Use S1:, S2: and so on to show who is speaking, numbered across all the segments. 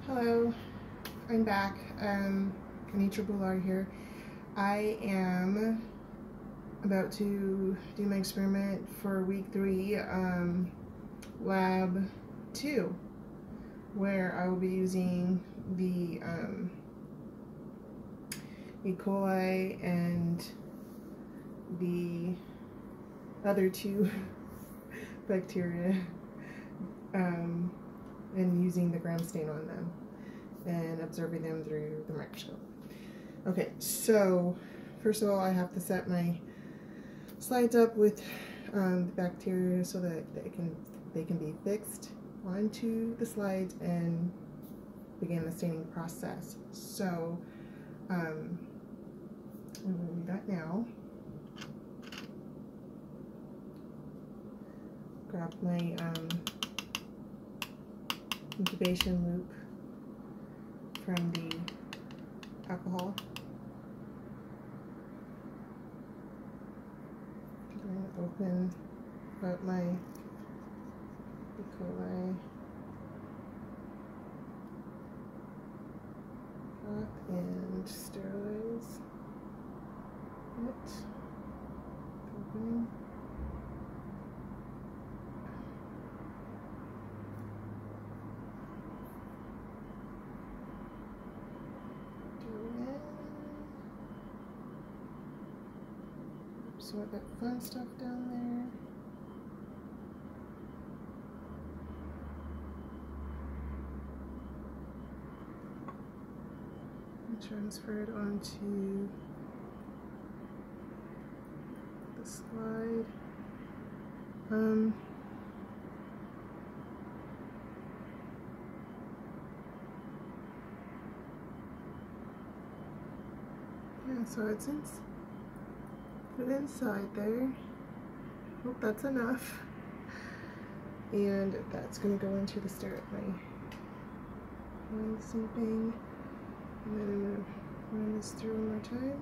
S1: Hello, I'm back. Anitra Boulard here. I am about to do my experiment for week 3, lab 2, where I will be using the E. coli and the other 2 bacteria, and using the gram stain on them and observing them through the microscope. Okay, so first of all, I have to set my slides up with the bacteria so that they can be fixed onto the slides and begin the staining process. So I'm going to do that now. Grab my incubation loop from the alcohol. I'm going to open up my E. coli cup and sterilize it. Opening. Sort that fun stuff down there. And transfer it onto the slide. Yeah, so it's put it inside there. Hope that's enough. And that's going to go into the my same thing. And then I'm going to run this through one more time.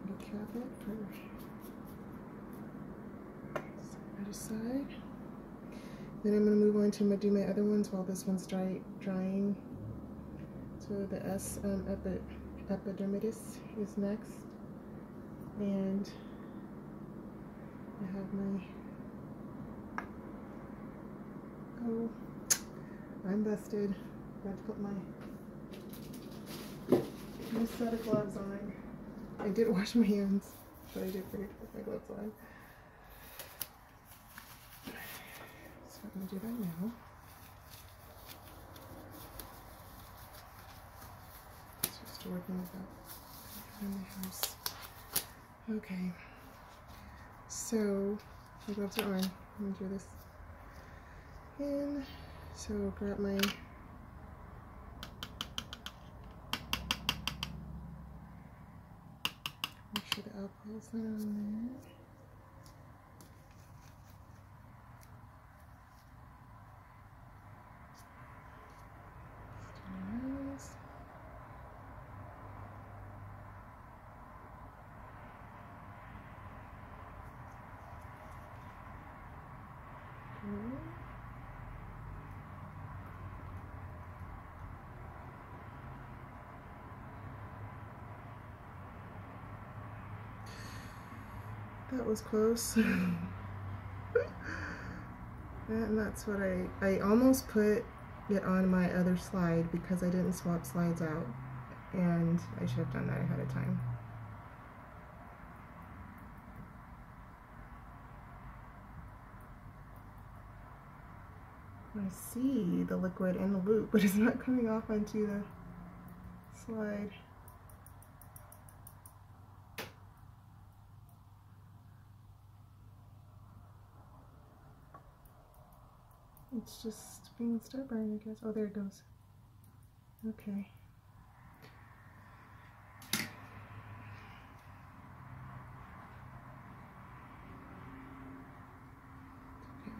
S1: Recap it for side to side. Then I'm going to move on to do my other ones while this one's drying. So the S epidermidis is next, and I have my, oh, I'm busted. I have to put my new set of gloves on. I did wash my hands, but I did forget to put my gloves on. So I'm going to do that now. Working with that in the house. Okay, so my gloves are on. I'm gonna do this in. So grab my make sure the alcohol's not on there. That was close. And that's what I almost put it on my other slide because I didn't swap slides out, and I should have done that ahead of time. I see the liquid in the loop, but it's not coming off onto the slide. It's just being stubborn, I guess. Oh, there it goes. Okay.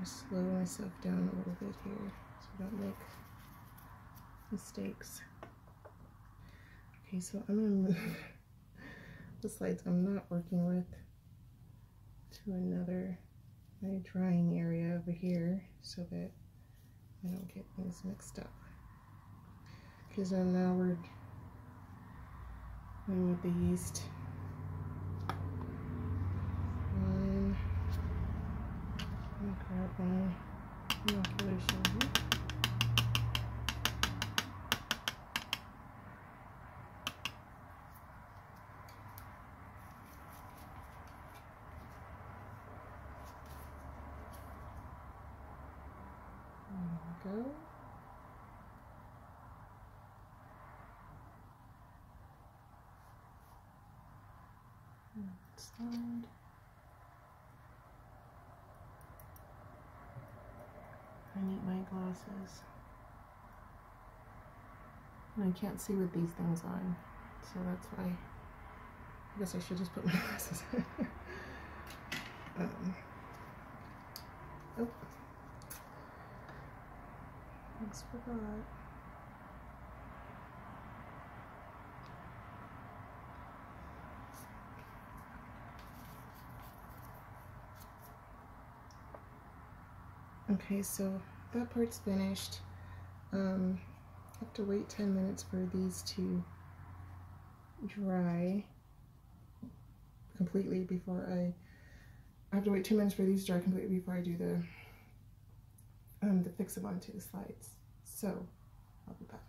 S1: Slow myself down a little bit here so I don't make mistakes. Okay, so I'm going to move the slides I'm not working with to another my drying area over here so that I don't get things mixed up. Because now we're going with the yeast. And grab my inoculation here. There we go. Slide. I need my glasses. And I can't see with these things on, so that's why I guess I should just put my glasses on. Oh, almost forgot. Okay, so that part's finished. Have to wait 10 minutes for these to dry completely before I have to wait 2 minutes for these to dry completely before I do the to fix them onto the slides. So I'll be back.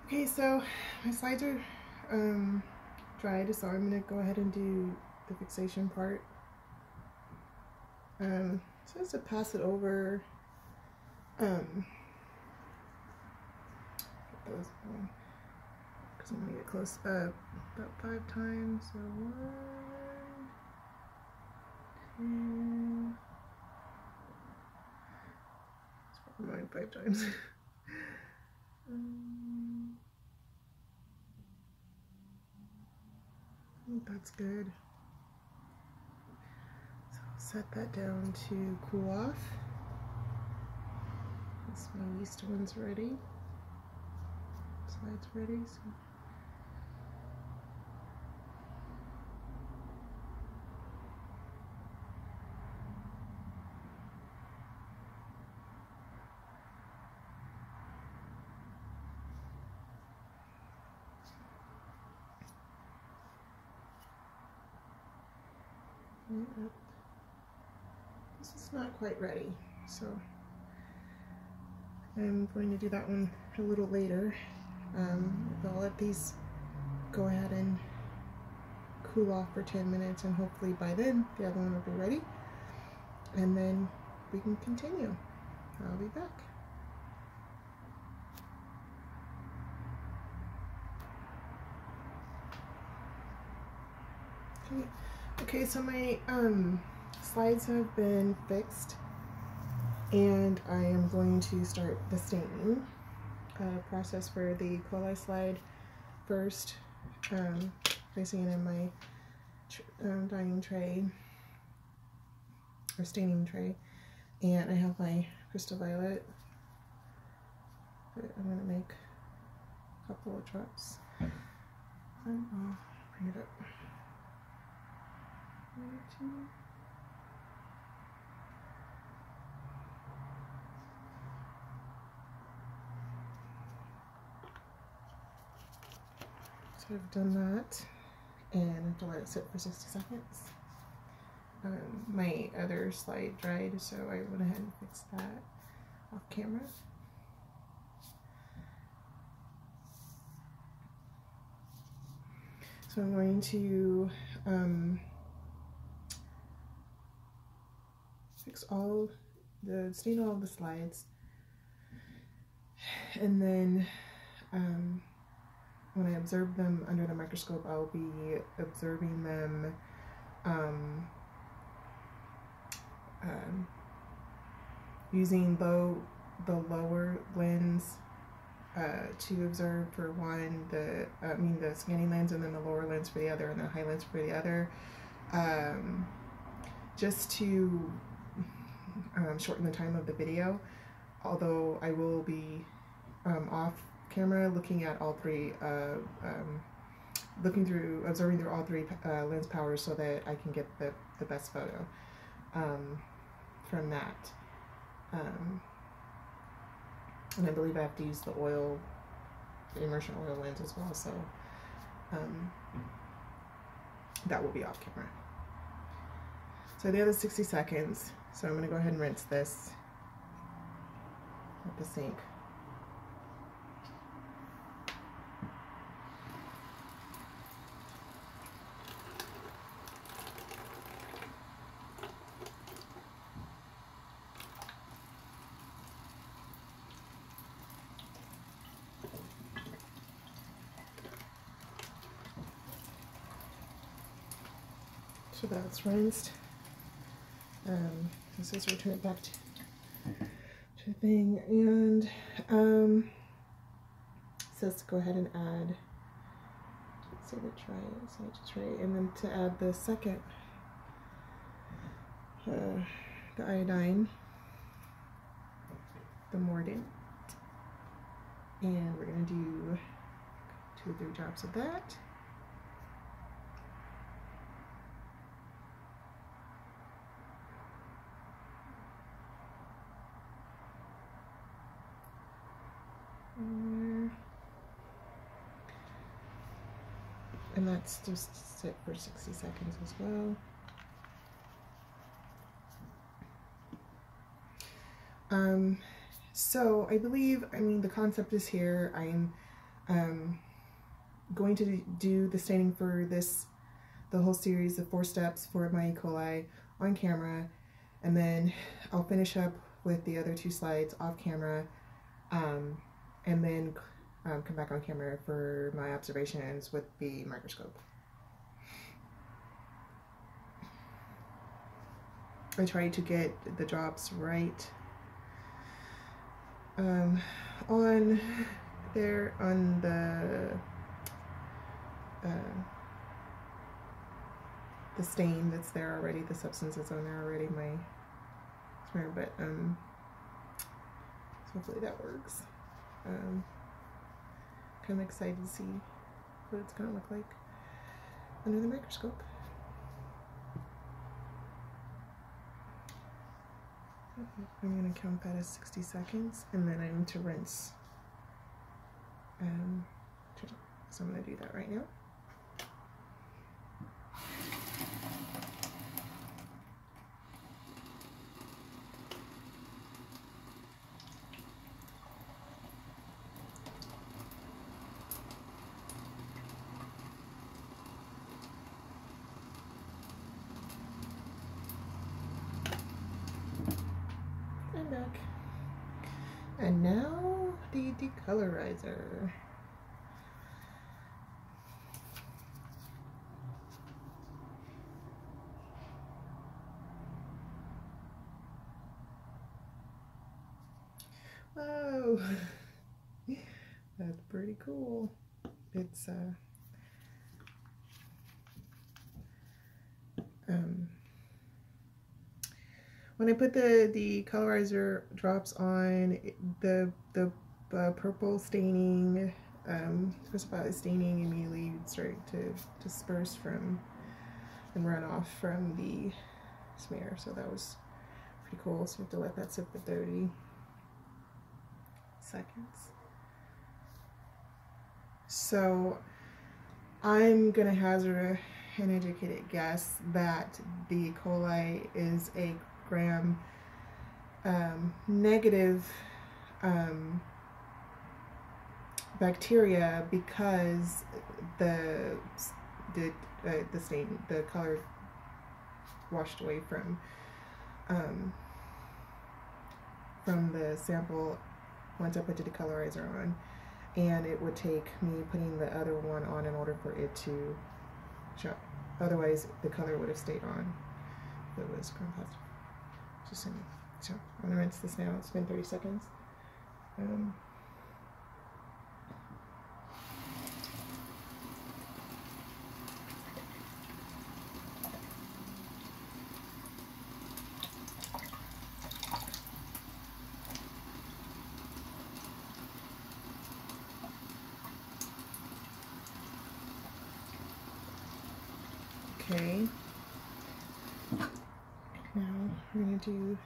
S1: Okay, so my slides are dried, so I'm gonna go ahead and do the fixation part. So just to pass it over. Get those on, because I'm gonna get close up about 5 times. So 1, 2. It's probably mine 5 times. I think that's good. So I'll set that down to cool off. This my yeast one's ready. Slide's ready. So this is not quite ready, so I'm going to do that one a little later. I'll let these go ahead and cool off for 10 minutes, and hopefully by then the other one will be ready, and then we can continue. I'll be back. Okay, so my slides have been fixed, and I am going to start the staining process for the coli slide first, placing it in my dyeing tray, or staining tray, and I have my crystal violet. I'm going to make a couple of drops, and I'll bring it up. So I've done that, and I have to let it sit for 60 seconds. My other slide dried, so I went ahead and fixed that off camera. So I'm going to stain all of the slides, and then when I observe them under the microscope, I'll be observing them using the lower lens to observe for one, the scanning lens, and then the lower lens for the other, and the high lens for the other, just to shorten the time of the video, although I will be off camera looking at all 3 observing through all three lens powers so that I can get the best photo from that. And I believe I have to use the immersion oil lens as well, so that will be off camera. So the other 60 seconds, so I'm going to go ahead and rinse this at the sink. So that's rinsed. This is return it back to the thing, and it says to go ahead and add, say the tray, and then to add the second, the iodine, the mordant, and we're gonna do 2 or 3 drops of that. And that's just sit for 60 seconds as well. So I believe, the concept is here. I'm going to do the staining for the whole series of 4 steps for my E. coli on camera, and then I'll finish up with the other 2 slides off camera, and then come back on camera for my observations with the microscope. I tried to get the drops right on there on the stain that's there already, the substance that's on there already, my smear, but so hopefully that works. Kind of excited to see what it's going to look like under the microscope. I'm going to count that as 60 seconds, and then I need to rinse. So I'm going to do that right now. Back. And now the decolorizer. Whoa, that's pretty cool. It's when I put the colorizer drops on, the purple staining, specified staining immediately started to disperse from and run off from the smear. So that was pretty cool. So you have to let that sit for 30 seconds. So I'm gonna hazard an educated guess that the E. coli is a gram negative bacteria, because the stain, the color washed away from the sample once I put the decolorizer on, and it would take me putting the other one on in order for it to show. Otherwise the color would have stayed on if it was gram positive. Just saying. So I'm gonna rinse this now. It's been 30 seconds. Okay. Now we're going to do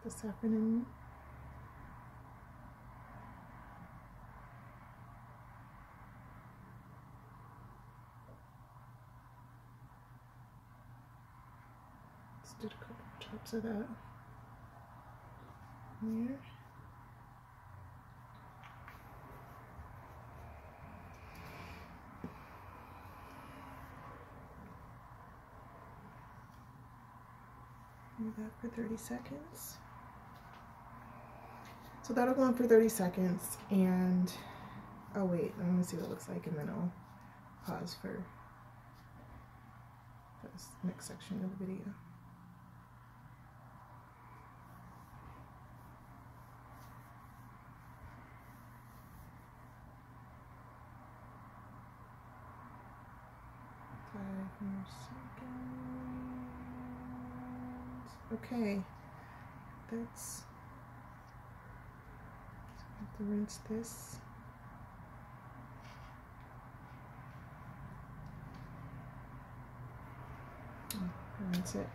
S1: the saffron. Just did a couple drops of that there. Do that for 30 seconds. So that'll go on for 30 seconds, and oh wait, I want to see what it looks like, and then I'll pause for this next section of the video. Okay, that's, so I have to rinse this. Rinse it.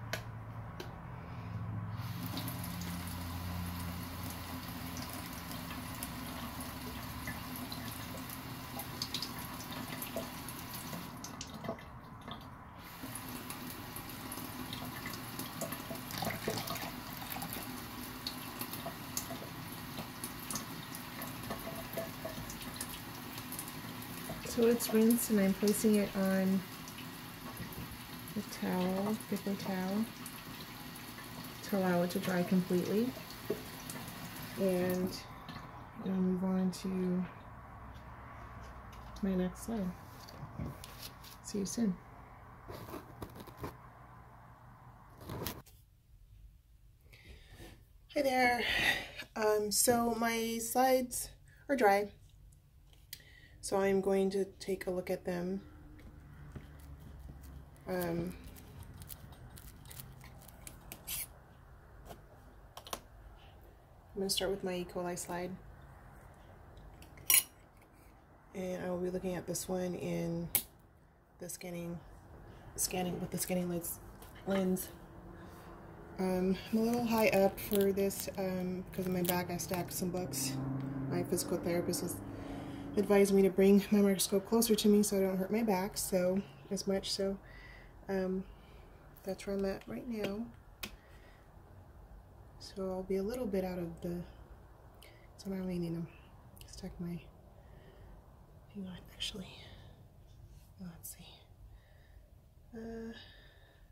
S1: So it's rinsed, and I'm placing it on a towel, paper towel, to allow it to dry completely. And I'll move on to my next slide. See you soon. Hi there. So my slides are dry. So I'm going to take a look at them. I'm going to start with my E. coli slide. And I will be looking at this one in the scanning with the scanning lens. I'm a little high up for this because in my bag I stacked some books. My physical therapist has advised me to bring my microscope closer to me so I don't hurt my back as much. So that's where I'm at right now. So I'll be a little bit out of the, so now I need to stack my, hang on, actually, let's see.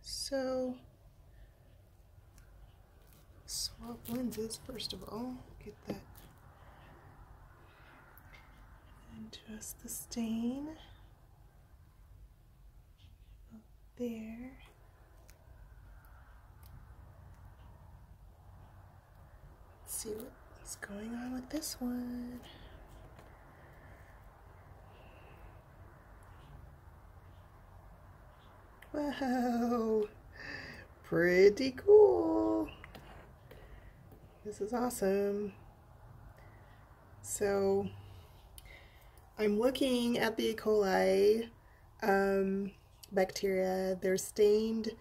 S1: So swap lenses first of all, get that, and just the stain up there. Let's see what's going on with this one. Wow, pretty cool. This is awesome. So I'm looking at the E. coli bacteria. They're stained,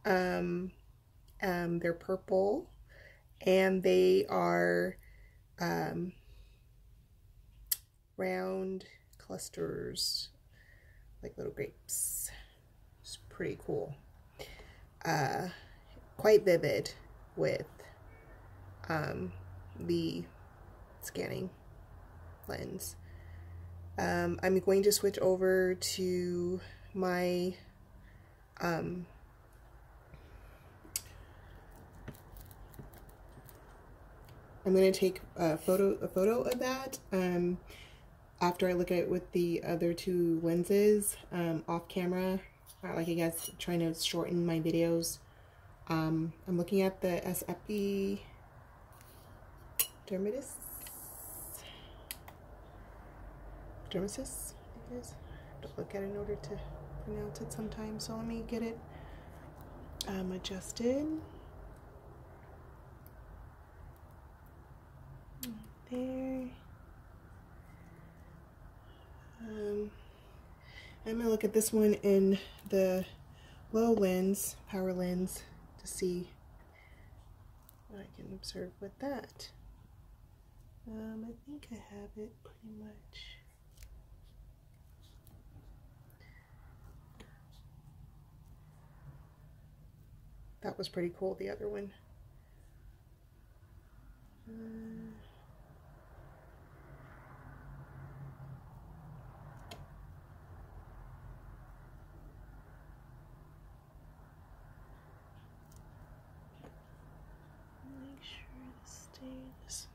S1: they're purple, and they are round clusters like little grapes. It's pretty cool. Quite vivid with the scanning lens. I'm going to switch over to my I'm going to take a photo of that after I look at it with the other two lenses off camera. Like I guess trying to shorten my videos. I'm looking at the S. epidermidis. Dermisis, I guess. I have to look at it in order to pronounce it sometimes. So let me get it adjusted. There. I'm going to look at this one in the low lens, power lens, to see what I can observe with that. I think I have it pretty much. That was pretty cool, the other one. Make sure to stays.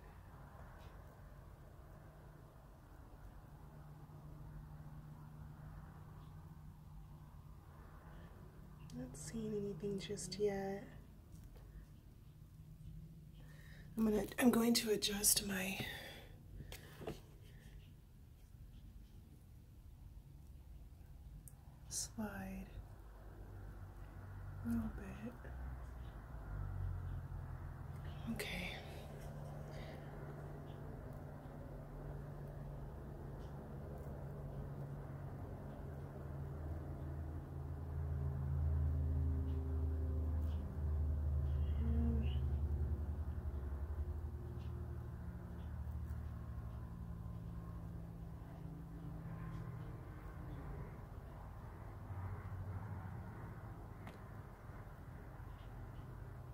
S1: Not seeing anything just yet. I'm going to adjust my slide a little bit. Okay.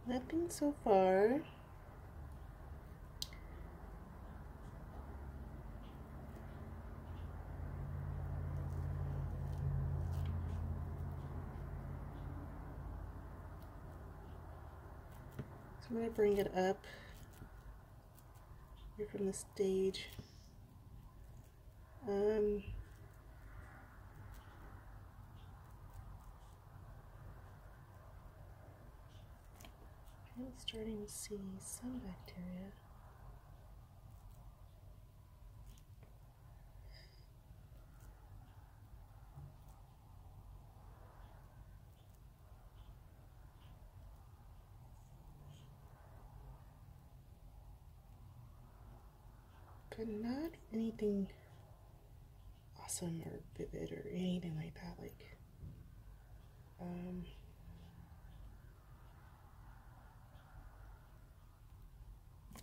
S1: Nothing so far. So I'm going to bring it up here from the stage. I'm starting to see some bacteria. But not anything awesome or vivid or anything like that. Like,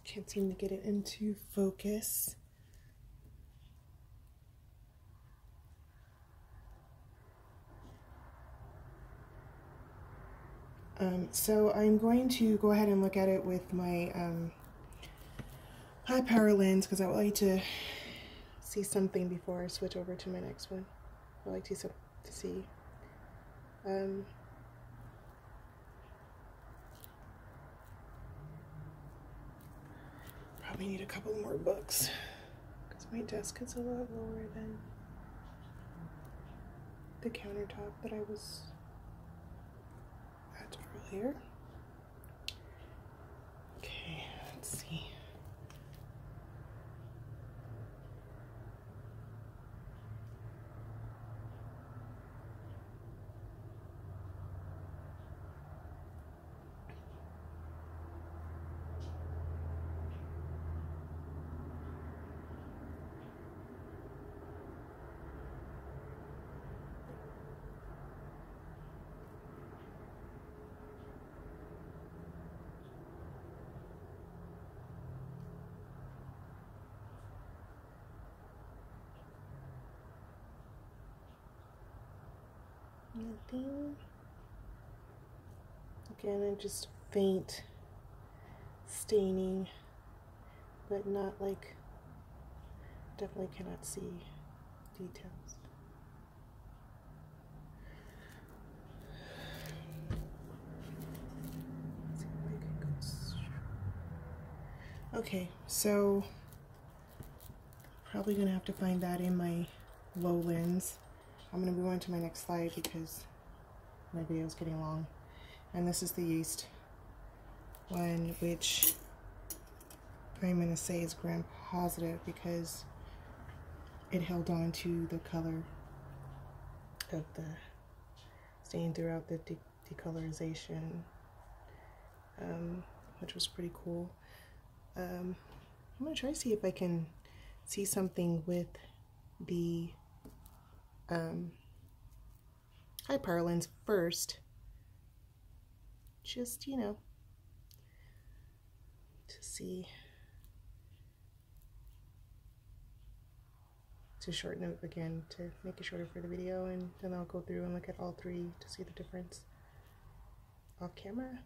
S1: can't seem to get it into focus. So I'm going to go ahead and look at it with my high power lens because I would like to see something before I switch over to my next one. I like to see. Probably need a couple more books because my desk is a lot lower than the countertop that I was at earlier. Okay, let's see. Nothing. Again, just faint staining, but not like, definitely cannot see details. Okay, so probably gonna have to find that in my low lens. I'm going to move on to my next slide because my video is getting long. And this is the yeast one, which I'm going to say is gram positive because it held on to the color of the stain throughout the decolorization, which was pretty cool. I'm going to try to see if I can see something with the high power lens first, just, you know, to see, to shorten it again, to make it shorter for the video, and then I'll go through and look at all three to see the difference off camera.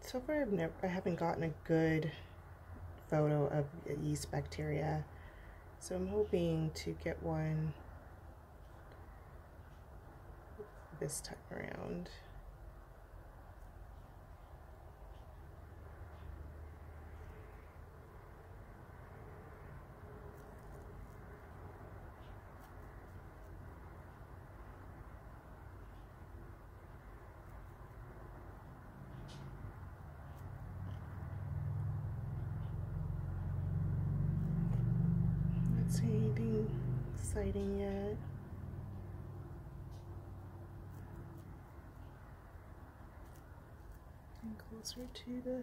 S1: So far I haven't gotten a good photo of yeast bacteria, so I'm hoping to get one this time around. Not seeing anything exciting yet. And closer to the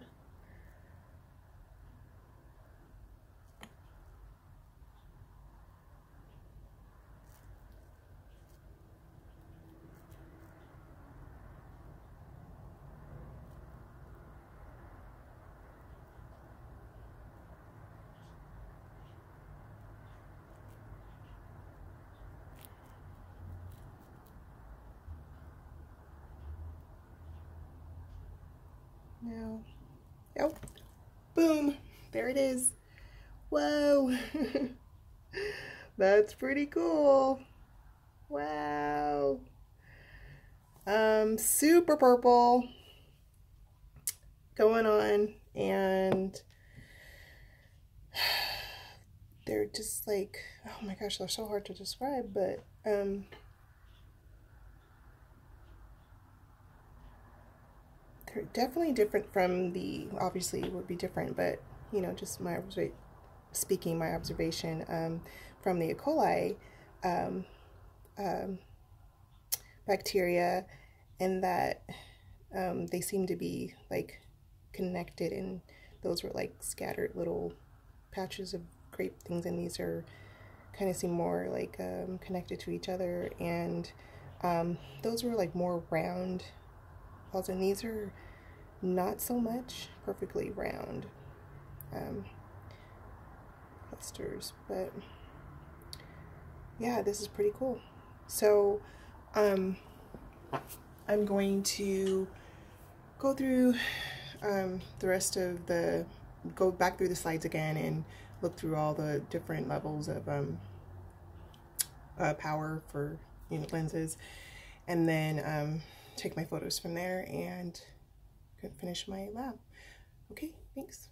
S1: now. Oh, boom, there it is. Whoa. That's pretty cool. Wow. Super purple going on, and they're just like, oh my gosh, they're so hard to describe, but they're definitely different from the, obviously it would be different, but you know, just my observation from the E. coli bacteria, and that they seem to be like connected, and those were like scattered little patches of grape things, and these are kind of seem more like connected to each other, and those were like more round balls, and these are not so much perfectly round clusters. But yeah, this is pretty cool. So I'm going to go through the rest of the, go back through the slides again and look through all the different levels of power for, you know, lenses, and then take my photos from there and finish my lab. Okay, thanks.